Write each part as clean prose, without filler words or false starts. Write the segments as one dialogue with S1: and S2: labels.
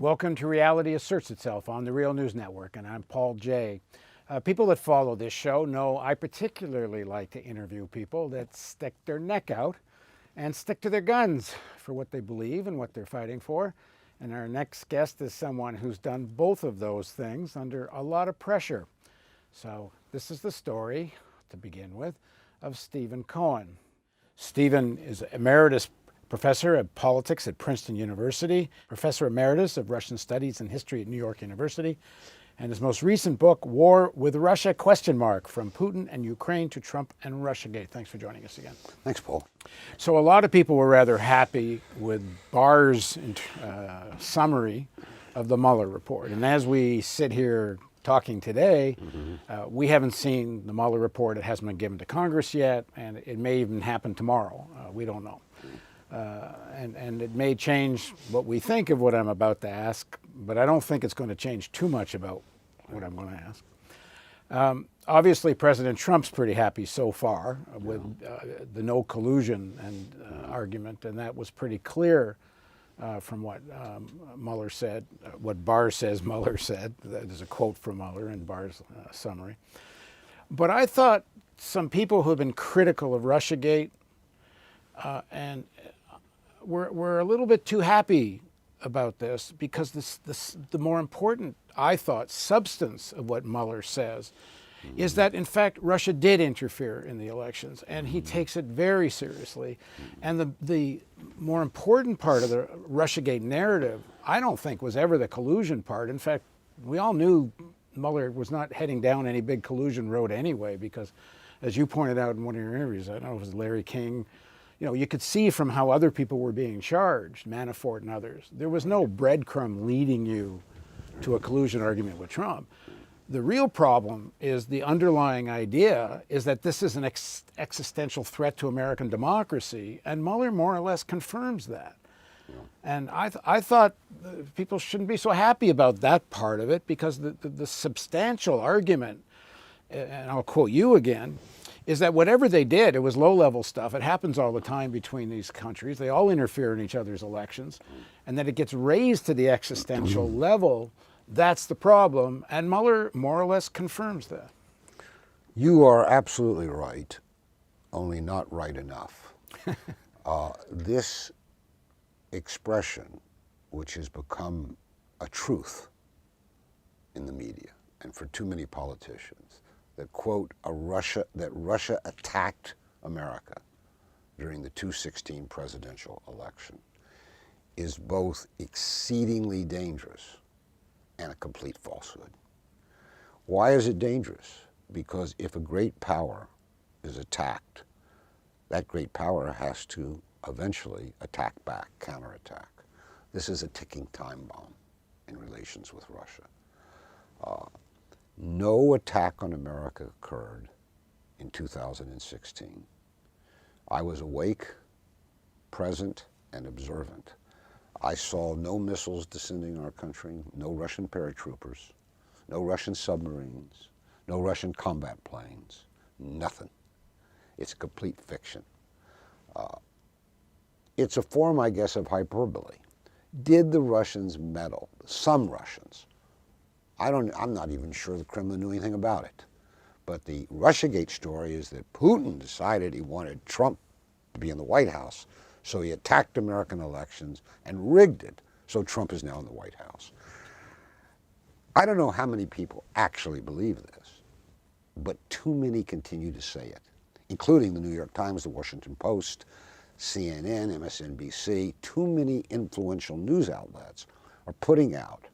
S1: Welcome to Reality Asserts Itself on the Real News Network, and I'm Paul Jay. People that follow this show know I particularly like to interview people that stick their neck out and stick to their guns for what they believe and what they're fighting for. And our next guest is someone who's done both of those things under a lot of pressure. So this is the story, to begin with, of Stephen Cohen. Stephen is emeritus professor of politics at Princeton University, professor emeritus of Russian Studies and History at New York University, and his most recent book, War with Russia, From Putin and Ukraine to Trump and Russiagate. Thanks for joining us again.
S2: Thanks, Paul.
S1: So a lot of people were rather happy with Barr's summary of the Mueller report. And as we sit here talking today, we haven't seen the Mueller report. It hasn't been given to Congress yet, and it may even happen tomorrow. We don't know. And it may change what we think of what I'm about to ask, but I don't think it's going to change too much about what I'm going to ask. Obviously, President Trump's pretty happy so far with the no collusion and argument, and that was pretty clear from what Mueller said, what Barr says Mueller said. There's a quote from Mueller in Barr's summary. But I thought some people who have been critical of Russiagate and we're a little bit too happy about this because the more important, I thought, substance of what Mueller says is that, in fact, Russia did interfere in the elections, and he takes it very seriously. And the more important part of the Russiagate narrative, I don't think, was ever the collusion part. In fact, we all knew Mueller was not heading down any big collusion road anyway because, as you pointed out in one of your interviews, I don't know if it was Larry King, you could see from how other people were being charged, Manafort and others, there was no breadcrumb leading you to a collusion argument with Trump. The real problem is the underlying idea is that this is an existential threat to American democracy, and Mueller more or less confirms that. And I thought people shouldn't be so happy about that part of it because the substantial argument, and I'll quote you again, is that whatever they did, it was low-level stuff. It happens all the time between these countries. They all interfere in each other's elections. And that it gets raised to the existential level, that's the problem. And Mueller more or less confirms that.
S2: You are absolutely right, only not right enough. This expression, which has become a truth in the media and for too many politicians, that, quote, that Russia attacked America during the 2016 presidential election is both exceedingly dangerous and a complete falsehood. Why is it dangerous? Because if a great power is attacked, that great power has to eventually attack back, counterattack. This is a ticking time bomb in relations with Russia. No attack on America occurred in 2016. I was awake, present, and observant. I saw no missiles descending our country, no Russian paratroopers, no Russian submarines, no Russian combat planes, nothing. It's complete fiction. It's a form, I guess, of hyperbole. Did the Russians meddle? Some Russians. I'm not even sure the Kremlin knew anything about it. But the Russiagate story is that Putin decided he wanted Trump to be in the White House, so he attacked American elections and rigged it, so Trump is now in the White House. I don't know how many people actually believe this, but too many continue to say it, including the New York Times, the Washington Post, CNN, MSNBC. Too many influential news outlets are putting out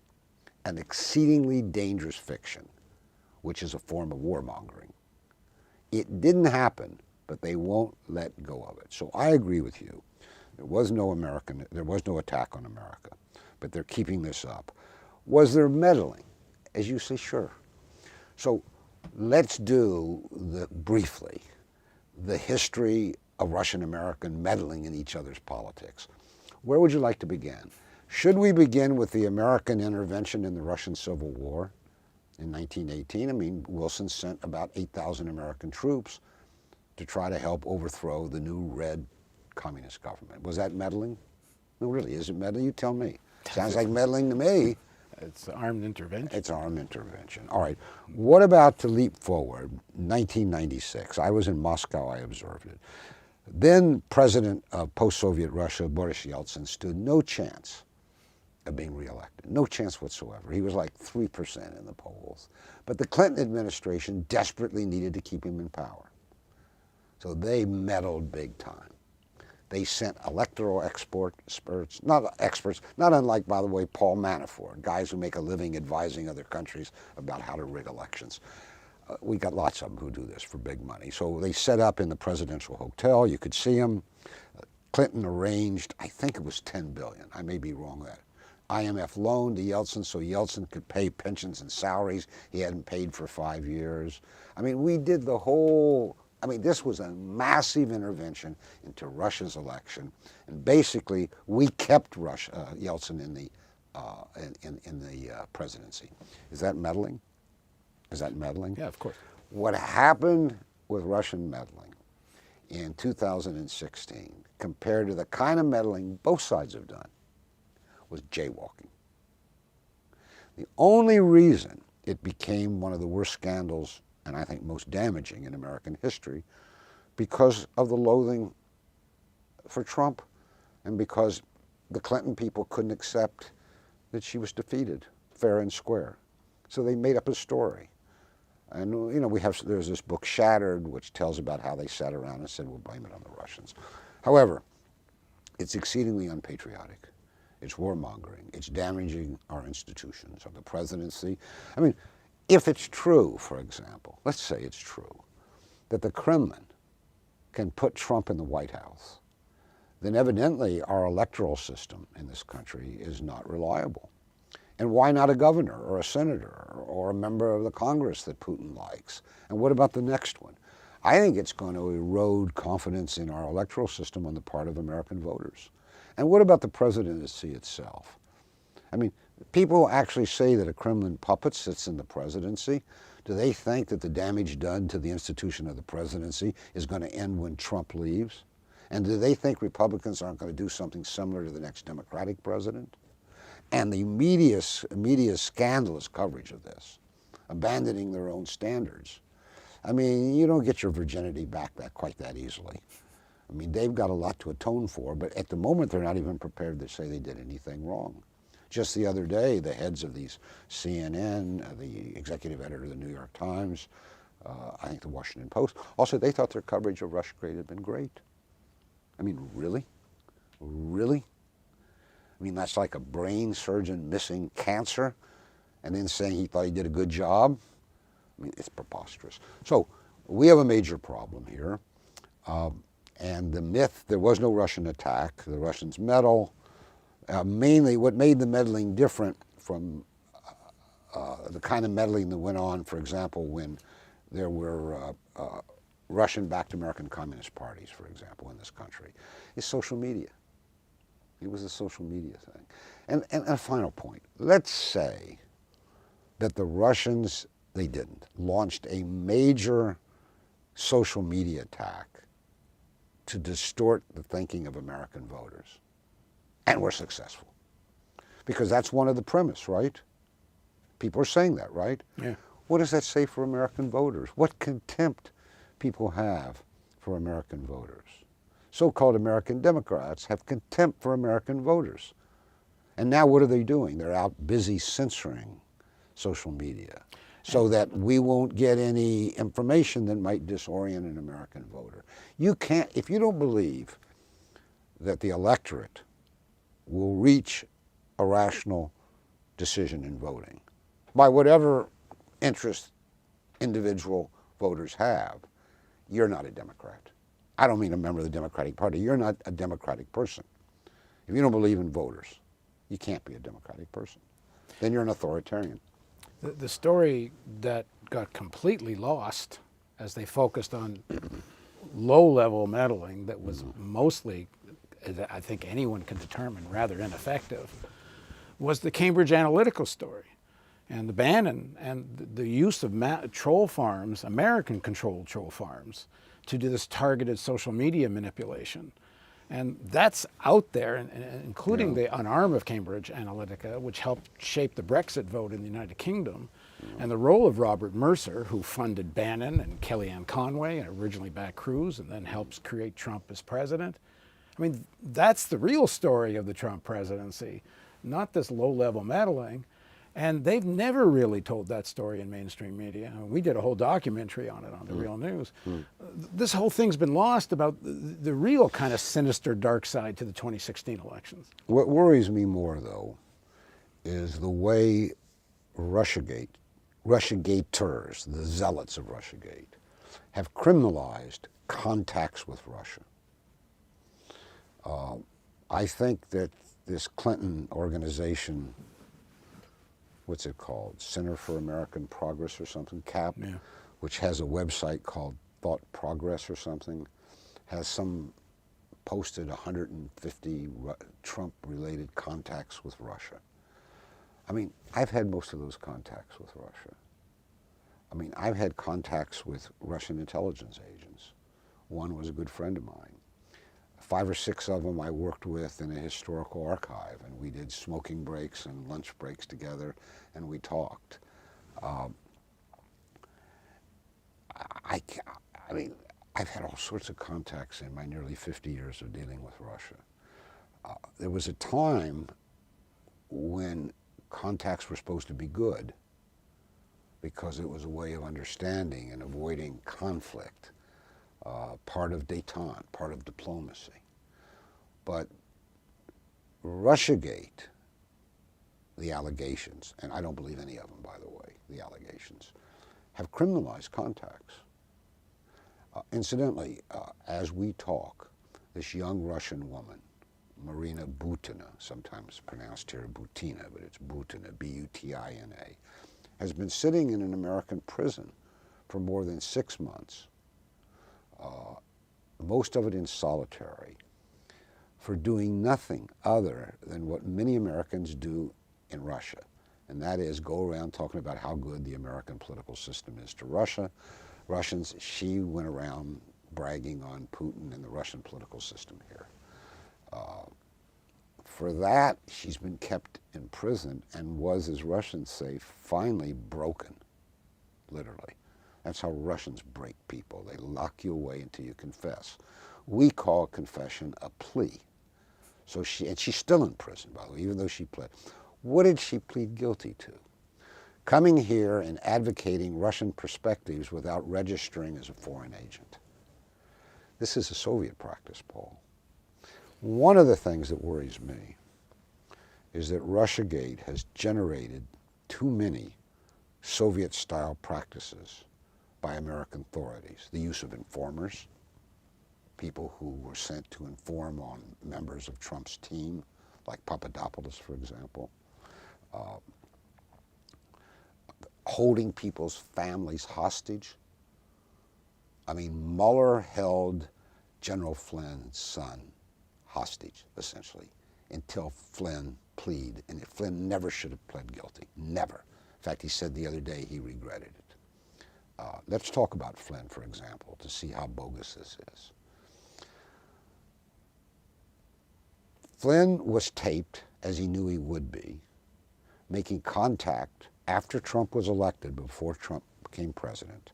S2: an exceedingly dangerous fiction, which is a form of warmongering. It didn't happen, but they won't let go of it. So I agree with you. There was no attack on America, but they're keeping this up. Was there meddling? As you say, sure. So let's do briefly the history of Russian-American meddling in each other's politics. Where would you like to begin? Should we begin with the American intervention in the Russian Civil War in 1918? I mean, Wilson sent about 8,000 American troops to try to help overthrow the new red communist government. Was that meddling? No, really, is it meddling? You tell me. Sounds like meddling to me.
S1: It's armed intervention.
S2: It's armed intervention. All right. What about to leap forward? 1996. I was in Moscow. I observed it. Then President of post-Soviet Russia, Boris Yeltsin, stood no chance of being reelected. No chance whatsoever. He was like 3% in the polls. But the Clinton administration desperately needed to keep him in power. So they meddled big time. They sent electoral experts, not unlike, by the way, Paul Manafort, guys who make a living advising other countries about how to rig elections. We got lots of them who do this for big money. So they set up in the presidential hotel. You could see them. Clinton arranged, I think it was $10 billion. I may be wrong there. IMF loan to Yeltsin so Yeltsin could pay pensions and salaries he hadn't paid for 5 years. I mean, we did the whole. I mean, this was a massive intervention into Russia's election, and basically we kept Yeltsin in the presidency. Is that meddling? Is that meddling?
S1: Yeah, of course.
S2: What happened with Russian meddling in 2016, compared to the kind of meddling both sides have done, was jaywalking. The only reason it became one of the worst scandals, and I think most damaging in American history, because of the loathing for Trump and because the Clinton people couldn't accept that she was defeated fair and square. So they made up a story. And you know, there's this book Shattered, which tells about how they sat around and said, we'll blame it on the Russians. However, it's exceedingly unpatriotic. It's warmongering. It's damaging our institutions of the presidency. I mean, if it's true, for example, let's say it's true, that the Kremlin can put Trump in the White House, then evidently our electoral system in this country is not reliable. And why not a governor or a senator or a member of the Congress that Putin likes? And what about the next one? I think it's going to erode confidence in our electoral system on the part of American voters. And what about the presidency itself? I mean, people actually say that a Kremlin puppet sits in the presidency. Do they think that the damage done to the institution of the presidency is going to end when Trump leaves? And do they think Republicans aren't going to do something similar to the next Democratic president? And the media's scandalous coverage of this, abandoning their own standards. I mean, you don't get your virginity back quite that easily. I mean, they've got a lot to atone for, but at the moment they're not even prepared to say they did anything wrong. Just the other day, the heads of these CNN, the executive editor of the New York Times, I think the Washington Post, all said they thought their coverage of Russiagate had been great. I mean, really? Really? I mean, that's like a brain surgeon missing cancer and then saying he thought he did a good job. I mean, it's preposterous. So we have a major problem here. And the myth, there was no Russian attack, the Russians meddle. Mainly what made the meddling different from the kind of meddling that went on, for example, when there were Russian-backed American Communist parties, for example, in this country, is social media. It was a social media thing. And a final point, let's say that the Russians, they didn't, launched a major social media attack to distort the thinking of American voters. And were successful. Because that's one of the premise, right? People are saying that, right?
S1: Yeah.
S2: What does that say for American voters? What contempt people have for American voters? So-called American Democrats have contempt for American voters. And now what are they doing? They're out busy censoring social media so that we won't get any information that might disorient an American voter. You can't, if you don't believe that the electorate will reach a rational decision in voting by whatever interest individual voters have, you're not a Democrat. I don't mean a member of the Democratic Party. You're not a Democratic person. If you don't believe in voters, you can't be a Democratic person. Then you're an authoritarian.
S1: The story that got completely lost as they focused on low-level meddling that was mostly, I think anyone can determine, rather ineffective, was the Cambridge Analytica story and the Bannon and the use of troll farms, American-controlled troll farms, to do this targeted social media manipulation. And that's out there, and including an arm of Cambridge Analytica, which helped shape the Brexit vote in the United Kingdom, and the role of Robert Mercer, who funded Bannon and Kellyanne Conway and originally backed Cruz and then helps create Trump as president. I mean, that's the real story of the Trump presidency, not this low-level meddling. And they've never really told that story in mainstream media. I mean, we did a whole documentary on it on the Real News. This whole thing's been lost about the real kind of sinister dark side to the 2016 elections.
S2: What worries me more, though, is the way Russiagaters, the zealots of Russiagate, have criminalized contacts with Russia. I think that this Clinton organization, what's it called? Center for American Progress or something, CAP, which has a website called Thought Progress or something, has posted 150 Trump-related contacts with Russia. I mean, I've had most of those contacts with Russia. I mean, I've had contacts with Russian intelligence agents. One was a good friend of mine. 5 or 6 of them I worked with in a historical archive, and we did smoking breaks and lunch breaks together, and we talked. I mean, I've had all sorts of contacts in my nearly 50 years of dealing with Russia. There was a time when contacts were supposed to be good because it was a way of understanding and avoiding conflict, part of détente, part of diplomacy. But Russiagate, the allegations, and I don't believe any of them, by the way, the allegations, have criminalized contacts. Incidentally, as we talk, this young Russian woman, Marina Butina, sometimes pronounced here Butina, but it's Butina, B-U-T-I-N-A, has been sitting in an American prison for more than 6 months, most of it in solitary, for doing nothing other than what many Americans do in Russia, and that is go around talking about how good the American political system is to Russians. She went around bragging on Putin and the Russian political system here. For that, she's been kept in prison and was, as Russians say, finally broken, literally. That's how Russians break people. They lock you away until you confess. We call confession a plea. So she's still in prison, by the way, even though she pled. What did she plead guilty to? Coming here and advocating Russian perspectives without registering as a foreign agent. This is a Soviet practice, Paul. One of the things that worries me is that Russiagate has generated too many Soviet-style practices by American authorities. The use of informers, people who were sent to inform on members of Trump's team, like Papadopoulos, for example. Holding people's families hostage. I mean, Mueller held General Flynn's son hostage, essentially, until Flynn pleaded, and Flynn never should have pled guilty, never. In fact, he said the other day he regretted it. Let's talk about Flynn, for example, to see how bogus this is. Flynn was taped, as he knew he would be, making contact after Trump was elected, before Trump became president,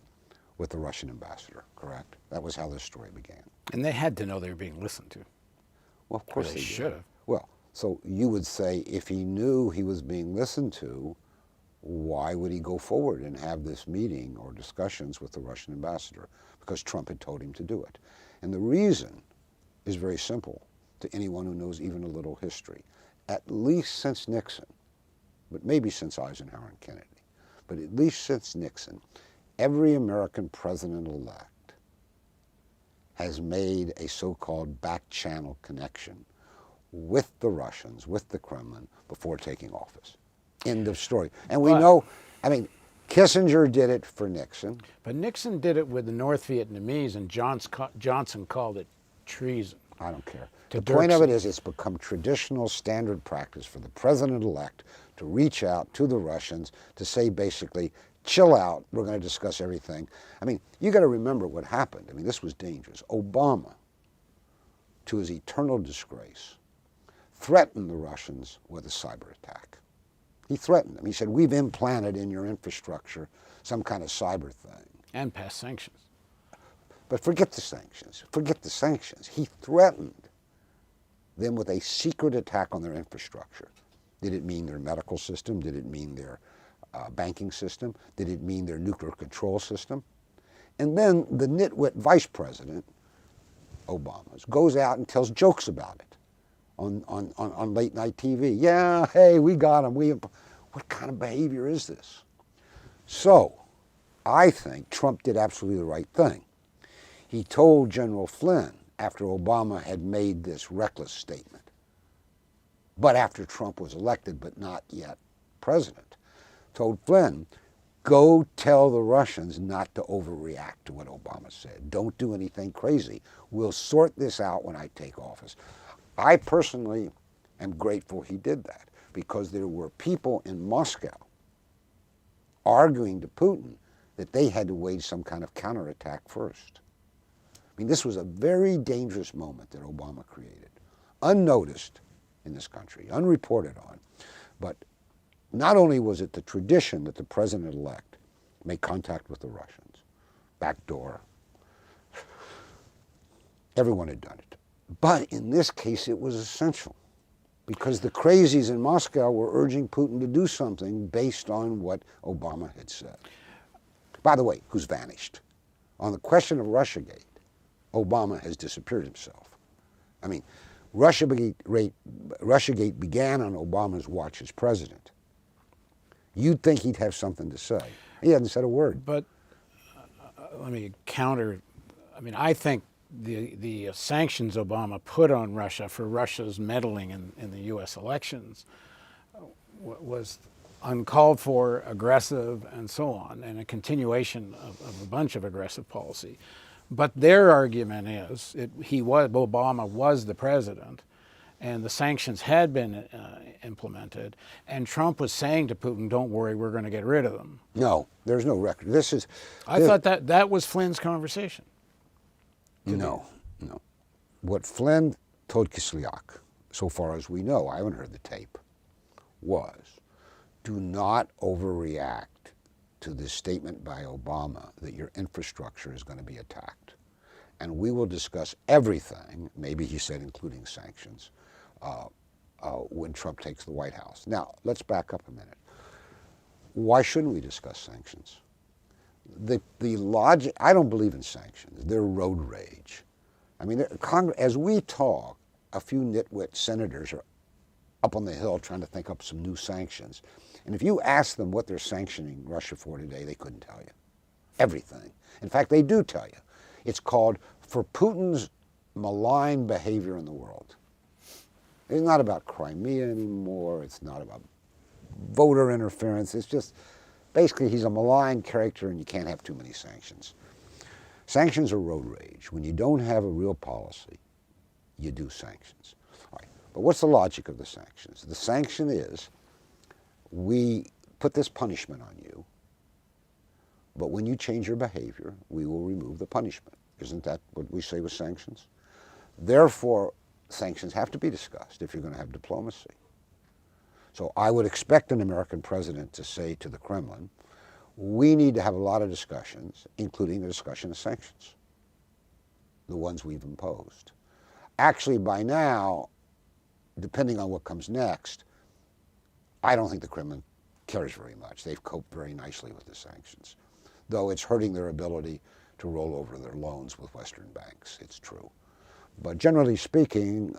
S2: with the Russian ambassador, correct? That was how this story began.
S1: And they had to know they were being listened to.
S2: Well, of course
S1: they should have.
S2: Well, so you would say if he knew he was being listened to, why would he go forward and have this meeting or discussions with the Russian ambassador? Because Trump had told him to do it. And the reason is very simple to anyone who knows even a little history. At least since Nixon, but maybe since Eisenhower and Kennedy, but at least since Nixon, every American president-elect has made a so-called back-channel connection with the Russians, with the Kremlin, before taking office. End of story. And we know, I mean, Kissinger did it for Nixon.
S1: But Nixon did it with the North Vietnamese, and Johnson called it treason.
S2: I don't care. The point of it is it's become traditional standard practice for the president-elect to reach out to the Russians to say basically, chill out, we're going to discuss everything. I mean, you got to remember what happened. I mean, this was dangerous. Obama to his eternal disgrace, threatened the Russians with a cyber attack. He threatened them. He said, we've implanted in your infrastructure some kind of cyber thing.
S1: And pass sanctions.
S2: But forget the sanctions. Forget the sanctions. He threatened them with a secret attack on their infrastructure. Did it mean their medical system? Did it mean their banking system? Did it mean their nuclear control system? And then the nitwit vice president, Obama, goes out and tells jokes about it on late night TV. Yeah, hey, we got him. What kind of behavior is this? So, I think Trump did absolutely the right thing. He told General Flynn, after Obama had made this reckless statement, but after Trump was elected but not yet president, told Flynn, go tell the Russians not to overreact to what Obama said. Don't do anything crazy. We'll sort this out when I take office. I personally am grateful he did that, because there were people in Moscow arguing to Putin that they had to wage some kind of counterattack first. I mean, this was a very dangerous moment that Obama created, unnoticed in this country, unreported on. But not only was it the tradition that the president-elect make contact with the Russians, backdoor, everyone had done it. But in this case, it was essential, because the crazies in Moscow were urging Putin to do something based on what Obama had said. By the way, who's vanished? On the question of Russiagate, Obama has disappeared himself. I mean, Russiagate began on Obama's watch as president. You'd think he'd have something to say. He hadn't said a word.
S1: But let me counter. I mean, I think the sanctions Obama put on Russia for Russia's meddling in the U.S. elections was uncalled for, aggressive, and so on, and a continuation of a bunch of aggressive policy. But their argument is Obama was the president, and the sanctions had been implemented, and Trump was saying to Putin, "Don't worry, we're going to get rid of them."
S2: No, there's no record.
S1: I thought that was Flynn's conversation.
S2: No. What Flynn told Kislyak, so far as we know, I haven't heard the tape, was, do not overreact to this statement by Obama that your infrastructure is going to be attacked. And we will discuss everything, maybe he said including sanctions, when Trump takes the White House. Now, let's back up a minute. Why shouldn't we discuss sanctions? The logic, I don't believe in sanctions. They're road rage. I mean, as we talk, a few nitwit senators are up on the Hill trying to think up some new sanctions. And if you ask them what they're sanctioning Russia for today, they couldn't tell you. Everything. In fact, they do tell you. It's called for Putin's malign behavior in the world. It's not about Crimea anymore. It's not about voter interference. It's just, basically, he's a malign character and you can't have too many sanctions. Sanctions are road rage. When you don't have a real policy, you do sanctions. All right. But what's the logic of the sanctions? The sanction is, we put this punishment on you, but when you change your behavior, we will remove the punishment. Isn't that what we say with sanctions? Therefore, sanctions have to be discussed if you're going to have diplomacy. So I would expect an American president to say to the Kremlin, we need to have a lot of discussions, including the discussion of sanctions, the ones we've imposed. Actually, by now, depending on what comes next, I don't think the Kremlin cares very much. They've coped very nicely with the sanctions, though it's hurting their ability to roll over their loans with Western banks, it's true. But generally speaking,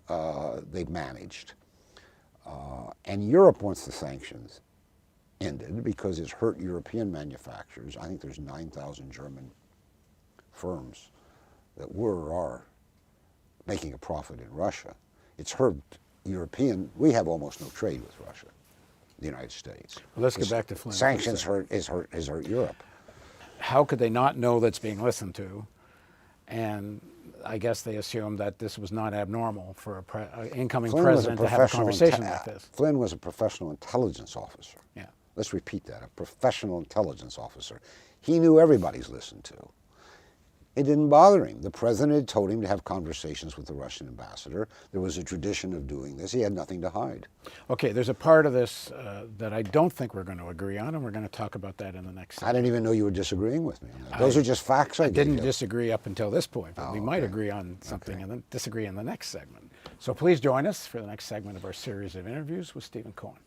S2: they've managed. And Europe wants the sanctions ended because it's hurt European manufacturers. I think there's 9,000 German firms that were or are making a profit in Russia. It's hurt European, we have almost no trade with Russia, the United States.
S1: Well, let's get back to Flynn.
S2: Sanctions has hurt Europe.
S1: How could they not know that's being listened to? And I guess they assumed that this was not abnormal for an incoming president to have a conversation like this.
S2: Flynn was a professional intelligence officer.
S1: Yeah.
S2: Let's repeat that, a professional intelligence officer. He knew everybody's listened to. It didn't bother him. The president had told him to have conversations with the Russian ambassador. There was a tradition of doing this. He had nothing to hide.
S1: Okay, there's a part of this that I don't think we're going to agree on, and we're going to talk about that in the next segment.
S2: I didn't even know you were disagreeing with me on that. Those are just facts I gave
S1: didn't
S2: you.
S1: disagree up until this point, but we might agree on something and then disagree in the next segment. So please join us for the next segment of our series of interviews with Stephen Cohen.